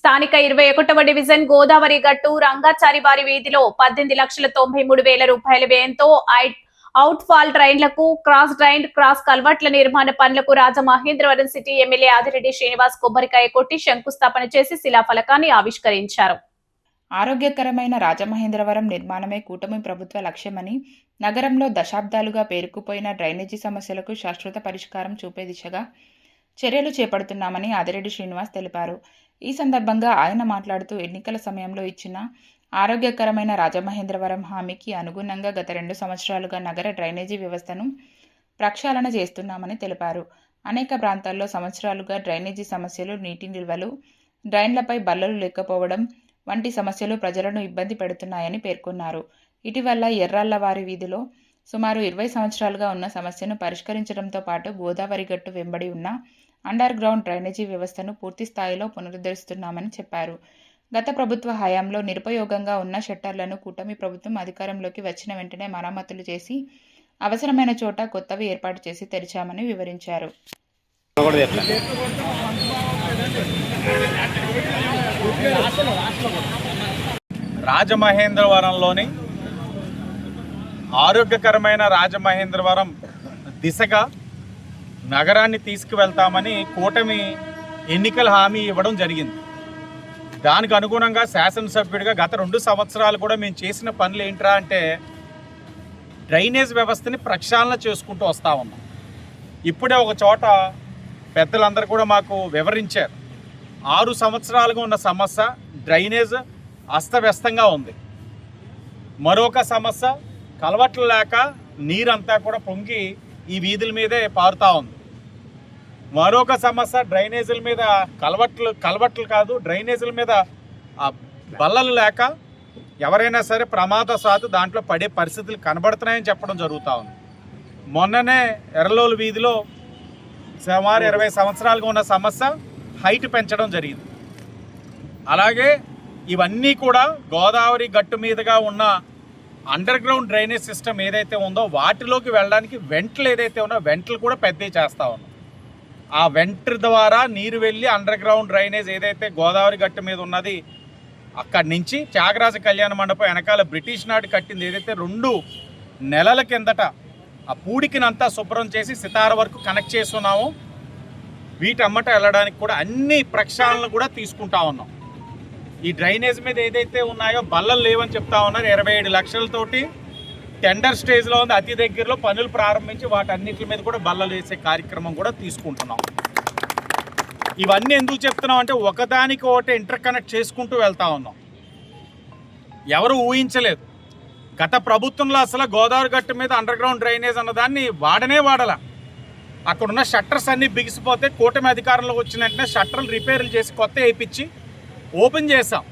స్థానిక 21వ డివిజన్ గోదావరి గట్టు రంగాచారివారి వీధిలో 18,93,000 రూపాయల వ్యయంతో అవుట్ ఫాల్ డ్రైన్లకు క్రాస్ కల్వర్ట్ల నిర్మాణ పనులకు రాజమహేంద్రవరం సిటీ ఎమ్మెల్యే ఆదిరెడ్డి శ్రీనివాస్ కొబ్బరికాయ కొట్టి శంకుస్థాపన చేసి శిలాఫలకాన్ని ఆవిష్కరించారు. ఆరోగ్యకరమైన రాజమహేంద్రవరం నిర్మాణమే కూటమి ప్రభుత్వ లక్ష్యమని, నగరంలో దశాబ్దాలుగా పేరుకుపోయిన డ్రైనేజీ సమస్యలకు శాశ్వత పరిష్కారం చూపే దిశగా చర్యలు చేపడుతున్నామని ఆదిరెడ్డి శ్రీనివాస్ తెలిపారు. ఈ సందర్భంగా ఆయన మాట్లాడుతూ ఎన్నికల సమయంలో ఇచ్చిన ఆరోగ్యకరమైన రాజమహేంద్రవరం హామీకి అనుగుణంగా గత 2 సంవత్సరాలుగా నగర డ్రైనేజీ వ్యవస్థను ప్రక్షాళన చేస్తున్నామని తెలిపారు. అనేక ప్రాంతాల్లో సంవత్సరాలుగా డ్రైనేజీ సమస్యలు, నీటి నిల్వలు, డ్రైన్లపై బల్లలు లేకపోవడం వంటి సమస్యలు ప్రజలను ఇబ్బంది పెడుతున్నాయని పేర్కొన్నారు. ఇటీవల ఎర్రాళ్లవారి వీధిలో సుమారు 20 సంవత్సరాలుగా ఉన్న సమస్యను పరిష్కరించడంతో పాటు గోదావరి గట్టు వెంబడి ఉన్న అండర్ గ్రౌండ్ డ్రైనేజీ వ్యవస్థను పూర్తి స్థాయిలో పునరుద్ధరిస్తున్నామని చెప్పారు. గత ప్రభుత్వ హయాంలో నిరుపయోగంగా ఉన్న షట్టర్లను కూటమి ప్రభుత్వం అధికారంలోకి వచ్చిన వెంటనే మరమ్మతులు చేసి అవసరమైన చోట కొత్తవి ఏర్పాటు చేసి తెరిచామని వివరించారు. రాజమహేంద్రవరంలోని ఆరోగ్యకరమైన రాజమహేంద్రవరం దిశగా నగరాన్ని తీసుకువెళ్తామని కూటమి ఎన్నికల హామీ ఇవ్వడం జరిగింది. దానికి అనుగుణంగా శాసనసభ్యుడిగా గత 2 సంవత్సరాలు కూడా మేము చేసిన పనులు ఏంట్రా అంటే డ్రైనేజ్ వ్యవస్థని ప్రక్షాళన చేసుకుంటూ వస్తూ ఉన్నాం. ఇప్పుడే ఒక చోట పెద్దలందరూ కూడా మాకు వివరించారు. 6 సంవత్సరాలుగా ఉన్న సమస్య డ్రైనేజ్ అస్తవ్యస్తంగా ఉంది. మరొక సమస్య కలవట్లు లేక నీరంతా కూడా పొంగి ఈ వీధుల మీదే పారుతూ ఉంది. మరొక సమస్య డ్రైనేజీల మీద కలవట్లు కాదు డ్రైనేజీల మీద బల్లలు లేక ఎవరైనా సరే ప్రమాదవశాత్తు దాంట్లో పడే పరిస్థితులు కనబడుతున్నాయని చెప్పడం జరుగుతూ ఉంది. మొన్ననే ఎర్రలోలు వీధిలో సుమారు 20 సంవత్సరాలుగా ఉన్న సమస్య హైట్ పెంచడం జరిగింది. అలాగే ఇవన్నీ కూడా గోదావరి గట్టు మీదుగా ఉన్న అండర్ గ్రౌండ్ డ్రైనేజ్ సిస్టమ్ ఏదైతే ఉందో వాటిలోకి వెళ్ళడానికి వెంట్లు ఏదైతే ఉన్నో వెంట్లు కూడా పెద్దవి చేస్తూ ఉన్నాం. ఆ వెంట్ర ద్వారా నీరు వెళ్ళి అండర్ గ్రౌండ్ డ్రైనేజ్ ఏదైతే గోదావరి గట్టు మీద ఉన్నది అక్కడి నుంచి త్యాగరాజ కళ్యాణ మండపం వెనకాల బ్రిటిష్ నాడు కట్టింది ఏదైతే 2 నెలల కిందట ఆ పూడికినంతా శుభ్రం చేసి సితార వరకు కనెక్ట్ చేస్తున్నాము. వీటమ్మట వెళ్ళడానికి కూడా అన్ని ప్రక్షాళనలు కూడా తీసుకుంటా ఉన్నాం. ఈ డ్రైనేజ్ మీద ఏదైతే ఉన్నాయో బల్లలు లేవని చెప్తా ఉన్నారు. 27 లక్షలతోటి టెండర్ స్టేజ్లో ఉంది. అతి దగ్గరలో పనులు ప్రారంభించి వాటన్నిటి మీద కూడా బల్లలు వేసే కార్యక్రమం కూడా తీసుకుంటున్నాం. ఇవన్నీ ఎందుకు చెప్తున్నాం అంటే ఒకదానికి ఒకటి ఇంటర్ కనెక్ట్ చేసుకుంటూ వెళ్తా ఉన్నాం. ఎవరు ఊహించలేదు. గత ప్రభుత్వంలో అసలు గోదావరి గట్టు మీద అండర్ గ్రౌండ్ డ్రైనేజ్ అన్నదాన్ని వాడలా. అక్కడున్న షట్టర్స్ అన్నీ బిగిసిపోతే కూటమి అధికారంలోకి వచ్చిన వెంటనే షట్టర్లు రిపేర్లు చేసి కొత్త వేయించి ఓపెన్ చేసాం.